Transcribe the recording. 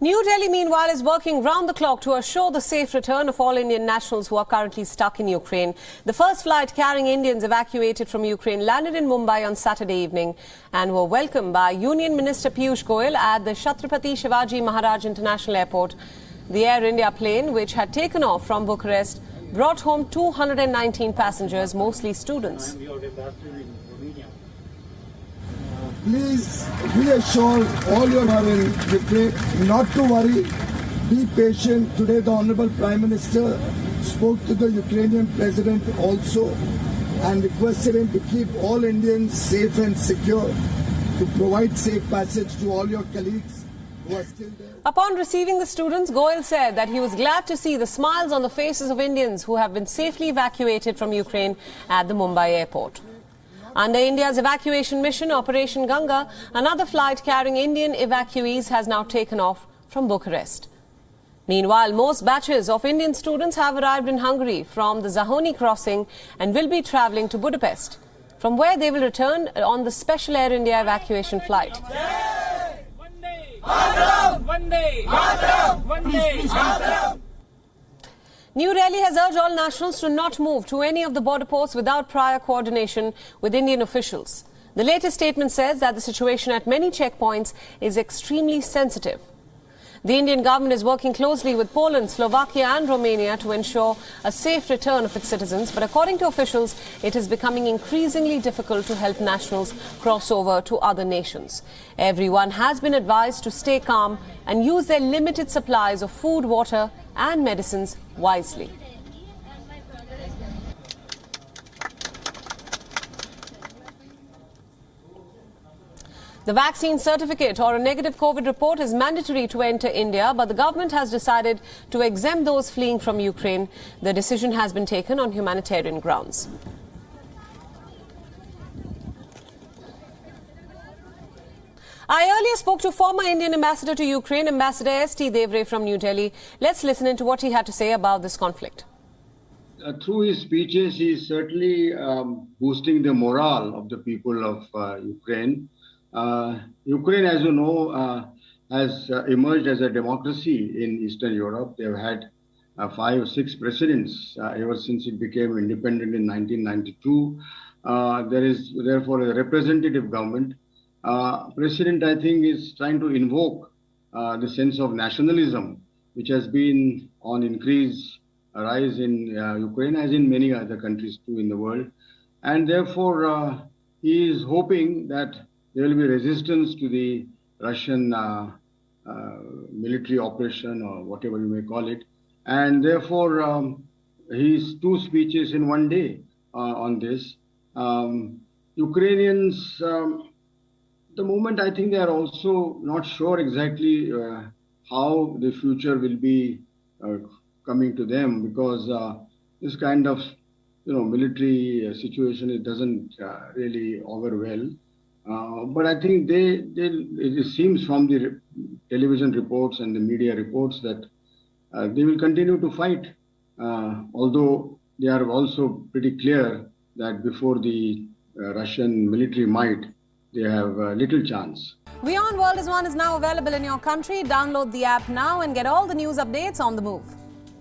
New Delhi, meanwhile, is working round the clock to assure the safe return of all Indian nationals who are currently stuck in Ukraine. The first flight carrying Indians evacuated from Ukraine landed in Mumbai on Saturday evening and were welcomed by Union Minister Piyush Goyal at the Chhatrapati Shivaji Maharaj International Airport. The Air India plane, which had taken off from Bucharest, brought home 219 passengers, mostly students. Please reassure all your worrying Ukraine not to worry, be patient. Today the Honorable Prime Minister spoke to the Ukrainian President also and requested him to keep all Indians safe and secure, to provide safe passage to all your colleagues who are still there. Upon receiving the students, Goyal said that he was glad to see the smiles on the faces of Indians who have been safely evacuated from Ukraine at the Mumbai airport. Under India's evacuation mission, Operation Ganga, another flight carrying Indian evacuees has now taken off from Bucharest. Meanwhile, most batches of Indian students have arrived in Hungary from the Zahoni crossing and will be travelling to Budapest, from where they will return on the special Air India evacuation flight. New Delhi has urged all nationals to not move to any of the border ports without prior coordination with Indian officials. The latest statement says that the situation at many checkpoints is extremely sensitive. The Indian government is working closely with Poland, Slovakia and Romania to ensure a safe return of its citizens, but according to officials, it is becoming increasingly difficult to help nationals cross over to other nations. Everyone has been advised to stay calm and use their limited supplies of food, water and medicines wisely. The vaccine certificate or a negative COVID report is mandatory to enter India, but the government has decided to exempt those fleeing from Ukraine. The decision has been taken on humanitarian grounds. I earlier spoke to former Indian ambassador to Ukraine, Ambassador S Devre from New Delhi. Let's listen into what he had to say about this conflict. Through his speeches, he is certainly boosting the morale of the people of Ukraine. Ukraine, as you know, has emerged as a democracy in Eastern Europe. They've had 5 or 6 presidents ever since it became independent in 1992. There is therefore a representative government. President, I think, is trying to invoke the sense of nationalism, which has been on rise in Ukraine, as in many other countries too in the world. And therefore, he is hoping that there will be resistance to the Russian military operation, or whatever you may call it. And therefore, his 2 speeches in one day on this. Ukrainians, the moment, I think they are also not sure exactly how the future will be coming to them, because this kind of military situation, it doesn't really augur well. But I think it seems from the television reports and the media reports that they will continue to fight, although they are also pretty clear that before the Russian military might, they have little chance. WION World is now available in your country. Download the app now and get all the news updates on the move.